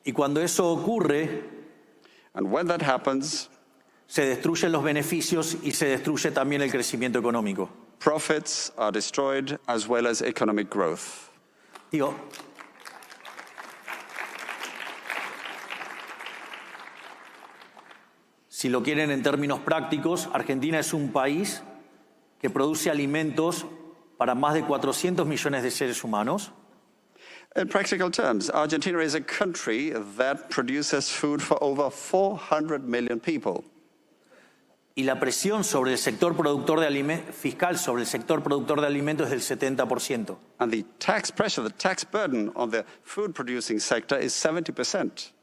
Y cuando eso ocurre, And when that happens, se destruyen los beneficios y se destruye también el crecimiento económico. profits are destroyed as well as economic growth. Digo, si lo quieren en términos prácticos, Argentina es un país que produce alimentos para más de 400 millones de seres humanos. In practical terms, Argentina is a country that produces food for over 400 million people. Y la presión sobre el sector productor de fiscal sobre el sector productor de alimentos es del 70%. And the tax pressure, the tax burden on the food producing sector is 70%.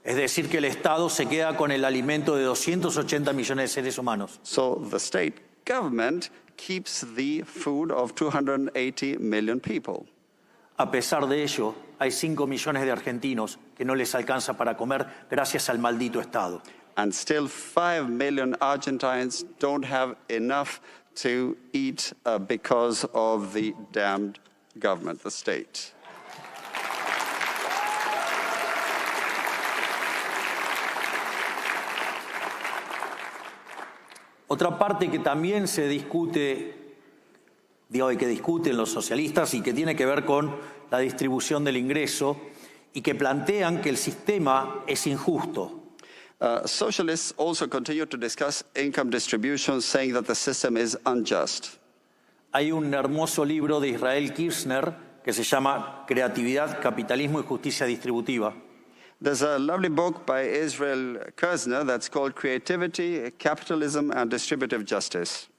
Es decir, que el Estado se queda con el alimento de 280 millones de seres humanos. So the state government keeps the food of 280 million people. A pesar de ello, hay 5 millones de argentinos que no les alcanza para comer gracias al maldito Estado. And still 5 million Argentines don't have enough to eat because of the damned government, the state. Otra parte que también se discute, y que discuten los socialistas y que tiene que ver con la distribución del ingreso y que plantean que el sistema es injusto. Socialists also continue to discuss income distribution, saying that the system is unjust. Hay un hermoso libro de Israel Kirzner que se llama Creatividad, Capitalismo y Justicia Distributiva. There's a lovely book by Israel Kirzner that's called Creativity, Capitalism, and Distributive Justice.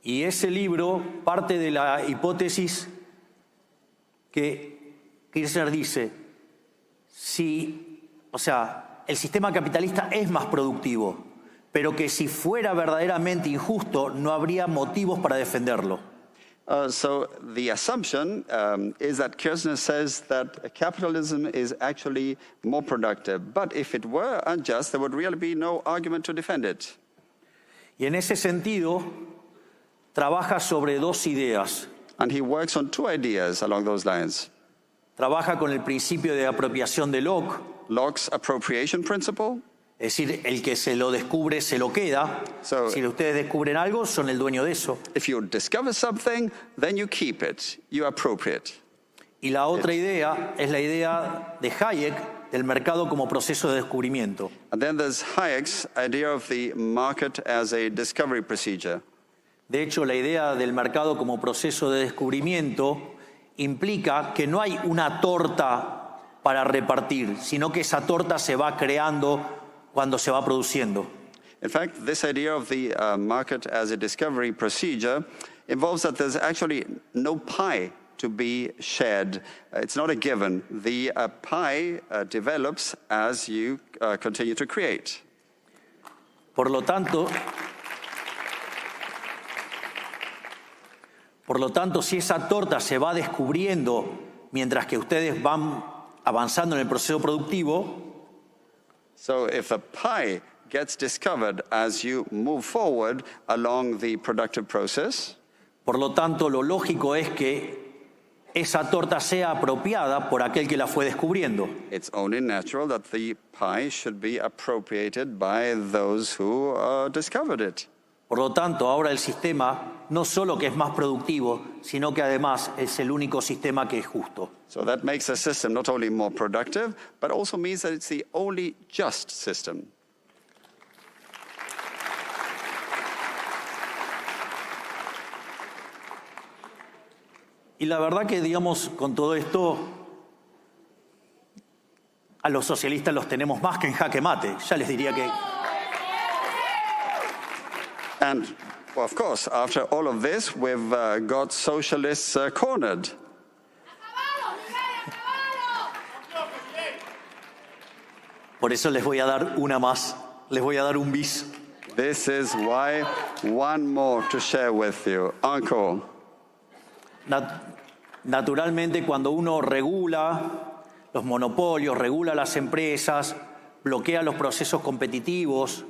Y ese libro parte de la hipótesis que Kirzner dice, el sistema capitalista es más productivo, pero que si fuera verdaderamente injusto no habría motivos para defenderlo. So the assumption is that Kirzner says that capitalism is actually more productive. But if it were unjust, there would really be no argument to defend it. Y en ese sentido, trabaja sobre dos ideas. And he works on two ideas along those lines. Trabaja con el principio de apropiación de Locke, Locke's appropriation principle. es decir, el que se lo descubre se lo queda. So- Si ustedes descubren algo, son el dueño de eso. If you discover something, then you keep it, you appropriate. Y la otra idea es la idea de Hayek del mercado como proceso de descubrimiento. And then there's Hayek's idea of the market as a discovery procedure. De hecho, la idea del mercado como proceso de descubrimiento implica que no hay una torta para repartir, sino que esa torta se va creando cuando se va produciendo. In fact, this idea of the market as a discovery procedure involves that there's actually no pie to be shared. It's not a given. The pie develops as you continue to create. Por lo tanto, si esa torta se va descubriendo mientras que ustedes van avanzando en el proceso productivo, So if a pie gets discovered as you move forward along the productive process, por lo tanto, lo lógico es que esa torta sea apropiada por aquel que la fue descubriendo. it's only natural that the pie should be appropriated by those who discovered it. Por lo tanto, ahora el sistema no solo que es más productivo, sino que además es el único sistema que es justo. So that makes a system not only more productive, but also means that it's the only just system. Y la verdad que, digamos, con todo esto, a los socialistas los tenemos más que en jaque mate. Ya les diría que And, well, of course, after all of this, we've got socialists cornered. por eso les voy a dar una más, les voy a dar un bis. This is why one more to share with you. Encore. Naturalmente, cuando uno regula los monopolios, regula las empresas, bloquea los procesos competitivos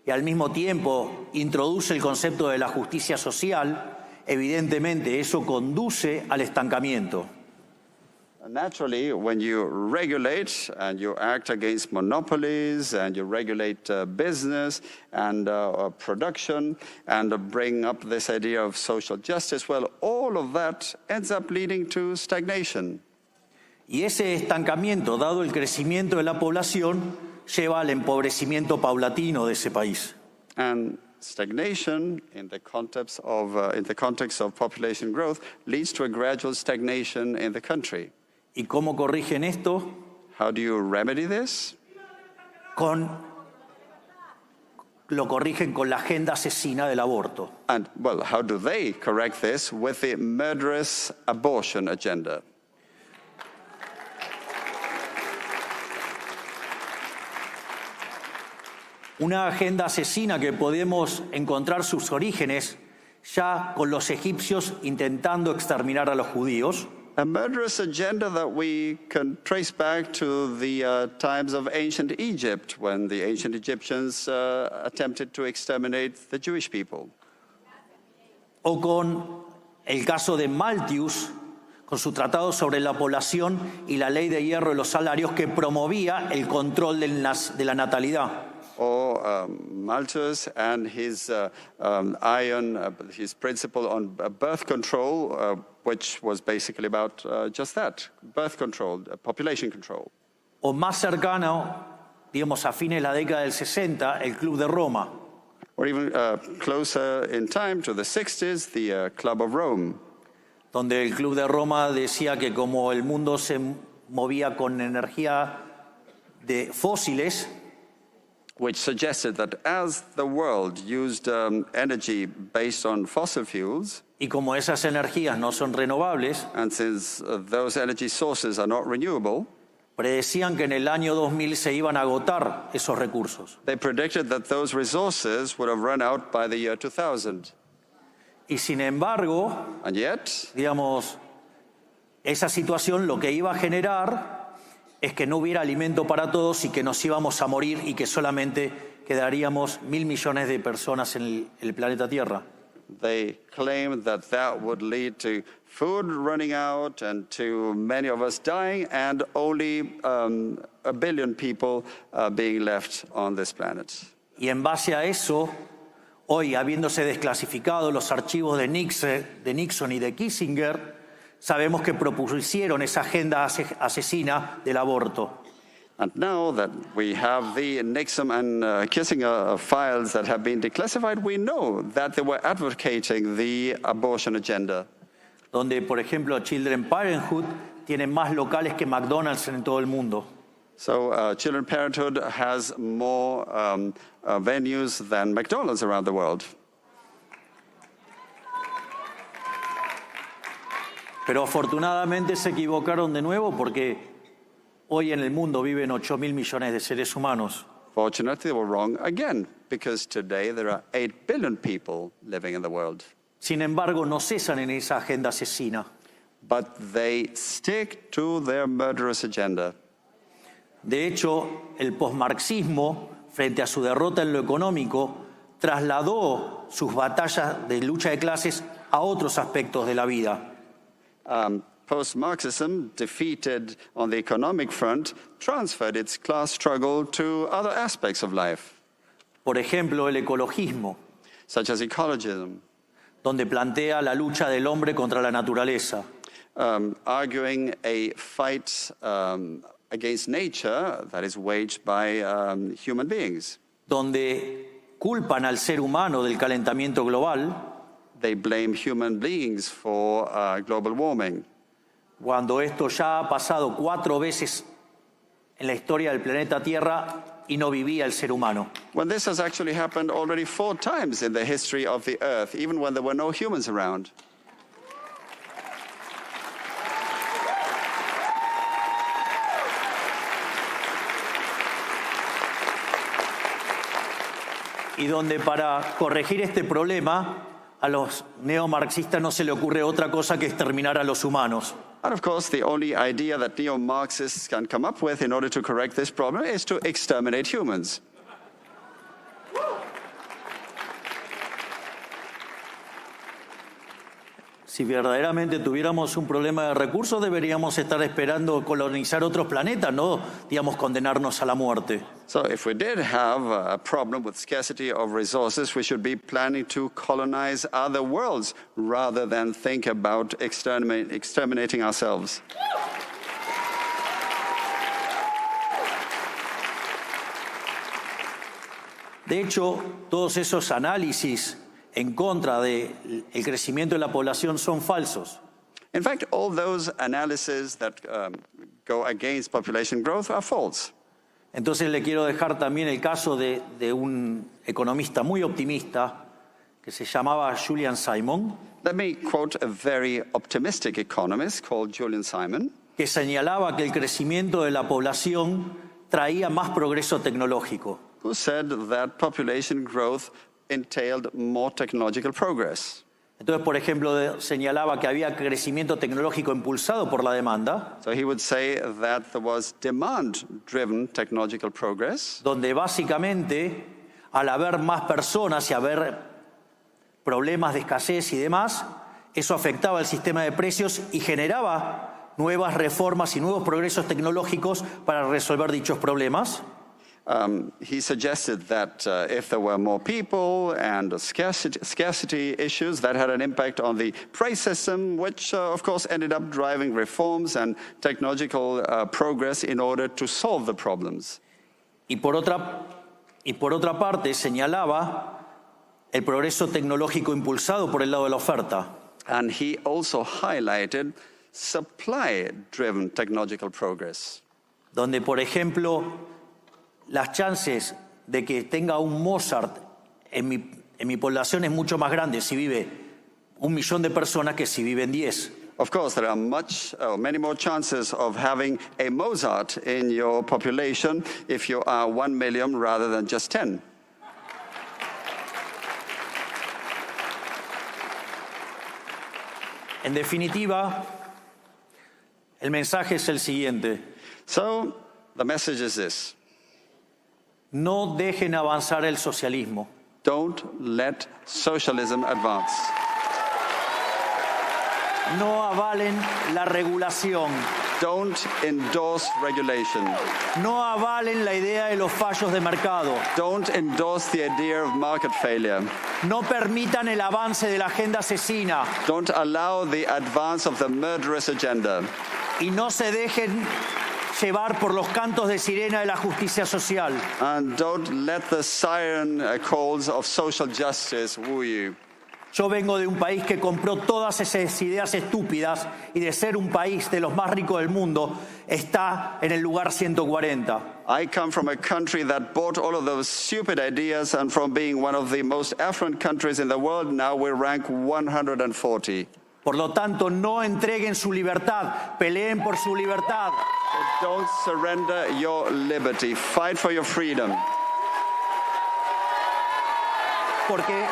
y al mismo tiempo introduce el concepto de la justicia social, evidentemente eso conduce al estancamiento. Naturally, when you regulate and you act against monopolies and you regulate business and production and bring up this idea of social justice, well, all of that ends up leading to stagnation. Y ese estancamiento, dado el crecimiento de la población, lleva al empobrecimiento paulatino de ese país. And stagnation in the context of population growth leads to a gradual stagnation in the country. ¿Y cómo corrigen esto? How do you remedy this? Lo corrigen con la agenda asesina del aborto. And, well, how do they correct this? With the murderous abortion agenda. Una agenda asesina que podemos encontrar sus orígenes ya con los egipcios intentando exterminar a los judíos. A murderous agenda that we can trace back to the times of ancient Egypt, when the ancient Egyptians attempted to exterminate the Jewish people. O con el caso de Malthus, con su tratado sobre la población y la ley de hierro de los salarios que promovía el control de la natalidad. Or Malthus and his his principle on birth control, which was basically about just that, birth control, population control. O más cercano, digamos a fines de la década del 60, el Club de Roma. Or even closer in time to the 60s, the Club of Rome. Donde el Club de Roma decía que como el mundo se movía con energía de fósiles, which suggested that as the world used energy based on fossil fuels, y como esas energías no son renovables, and since those energy sources are not renewable, predecían que en el año 2000 se iban a agotar esos recursos. they predicted that those resources would have run out by the year 2000. Y sin embargo, And yet, digamos, esa situación lo que iba a generar es que no hubiera alimento para todos y que nos íbamos a morir y que solamente quedaríamos 1.000 millones de personas en el planeta Tierra. They claim that that would lead to food running out and to many of us dying and only 1 billion people being left on this planet. Y en base a eso, hoy, habiéndose desclasificado los archivos de Nixon y de Kissinger, sabemos que propusieron esa agenda asesina del aborto. And now that we have the Nixon and Kissinger files that have been declassified, we know that they were advocating the abortion agenda. Donde, por ejemplo, Children's Parenthood tiene más locales que McDonald's en todo el mundo. So Children's Parenthood has more venues than McDonald's around the world. Pero afortunadamente se equivocaron de nuevo porque hoy en el mundo viven 8.000 millones de seres humanos. Fortunately, they were wrong again, because today there are 8 billion people living in the world. Sin embargo, no cesan en esa agenda asesina. But they stick to their murderous agenda. De hecho, el posmarxismo, frente a su derrota en lo económico, trasladó sus batallas de lucha de clases a otros aspectos de la vida. Post-Marxism, defeated on the economic front, transferred its class struggle to other aspects of life. Por ejemplo, el ecologismo, such as ecologism, donde plantea la lucha del hombre contra la naturaleza. Arguing a fight against nature that is waged by human beings. Donde culpan al ser humano del calentamiento global. They blame human beings for global warming. Cuando esto ya ha pasado 4 veces en la historia del planeta Tierra y no vivía el ser humano. When this has actually happened already 4 times in the history of the Earth, even when there were no humans around. Y donde para corregir este problema a los neomarxistas no se le ocurre otra cosa que exterminar a los humanos. And of course, the only idea that neo-Marxists can come up with in order to correct this problem is to exterminate humans. Si verdaderamente tuviéramos un problema de recursos, deberíamos estar esperando colonizar otros planetas, no, digamos, condenarnos a la muerte. So if we did have a problem with scarcity of resources, we should be planning to colonize other worlds rather than think about exterminating ourselves. De hecho, todos esos análisis en contra del crecimiento de la población son falsos. In fact, all those analyses that go against population growth are false. Entonces le quiero dejar también el caso de un economista muy optimista que se llamaba Julian Simon. Let me quote a very optimistic economist called Julian Simon, que señalaba que el crecimiento de la población traía más progreso tecnológico. who said that population growth entailed more technological progress. Entonces, por ejemplo, señalaba que había crecimiento tecnológico impulsado por la demanda, So he would say that there was demand-driven technological progress, donde básicamente, al haber más personas y haber problemas de escasez y demás, eso afectaba el sistema de precios y generaba nuevas reformas y nuevos progresos tecnológicos para resolver dichos problemas. He suggested that if there were more people and scarcity issues, that had an impact on the price system, which of course ended up driving reforms and technological progress in order to solve the problems. Y por otra parte señalaba el progreso tecnológico impulsado por el lado de la oferta. And he also highlighted supply-driven technological progress. Donde, por ejemplo, las chances de que tenga un Mozart en mi población es mucho más grande si vive 1 millón de personas que si viven 10. Of course, there are many more chances of having a Mozart in your population if you are 1 million rather than just 10. En definitiva, el mensaje es el siguiente. So, the message is this. No dejen avanzar el socialismo. Don't let socialism advance. No avalen la regulación. Don't endorse regulation. No avalen la idea de los fallos de mercado. Don't endorse the idea of market failure. No permitan el avance de la agenda asesina. Don't allow the advance of the murderous agenda. Y no se dejen llevar por los cantos de sirena de la justicia social. And don't let the siren calls of social justice woo you. Yo vengo de un país que compró todas esas ideas estúpidas y de ser un país de los más ricos del mundo está en el lugar 140. I come from a country that bought all of those stupid ideas, and from being one of the most affluent countries in the world, now we rank 140. Por lo tanto, no entreguen su libertad, peleen por su libertad. Don't surrender your liberty. Fight for your freedom. Porque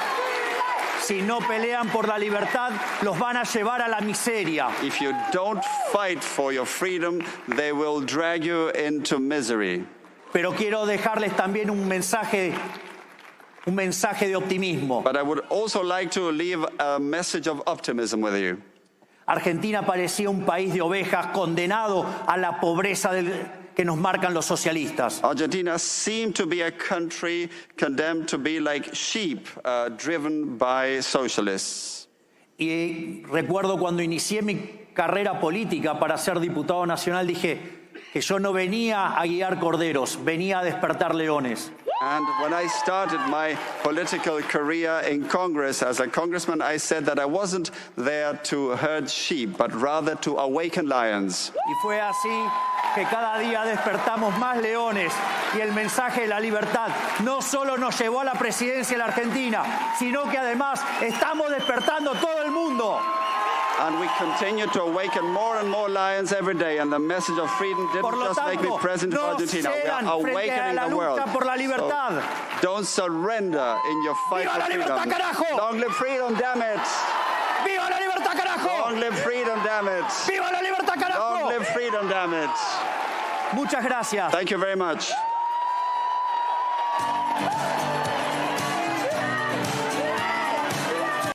si no pelean por la libertad, los van a llevar a la miseria. If you don't fight for your freedom, they will drag you into misery. Pero quiero dejarles también un mensaje de optimismo. But I would also like to leave a message of optimism with you. Argentina parecía un país de ovejas condenado a la pobreza que nos marcan los socialistas. Argentina seemed to be a country condemned to be like sheep driven by socialists. Y recuerdo cuando inicié mi carrera política para ser diputado nacional, dije que yo no venía a guiar corderos, venía a despertar leones. And when I started my political career in Congress as a congressman, I said that I wasn't there to herd sheep, but rather to awaken lions. Y fue así que cada día despertamos más leones y el mensaje de la libertad no solo nos llevó a la presidencia de la Argentina, sino que además estamos despertando todo el mundo. And we continue to awaken more and more lions every day. And the message of freedom didn't just make me president of Argentina. We are awakening the world. So don't surrender in your fight for freedom. Long live freedom, damn it. ¡Viva la libertad, carajo! Long live freedom, damn it. ¡Viva la libertad, carajo! Long live freedom, damn it. Muchas gracias. Thank you very much.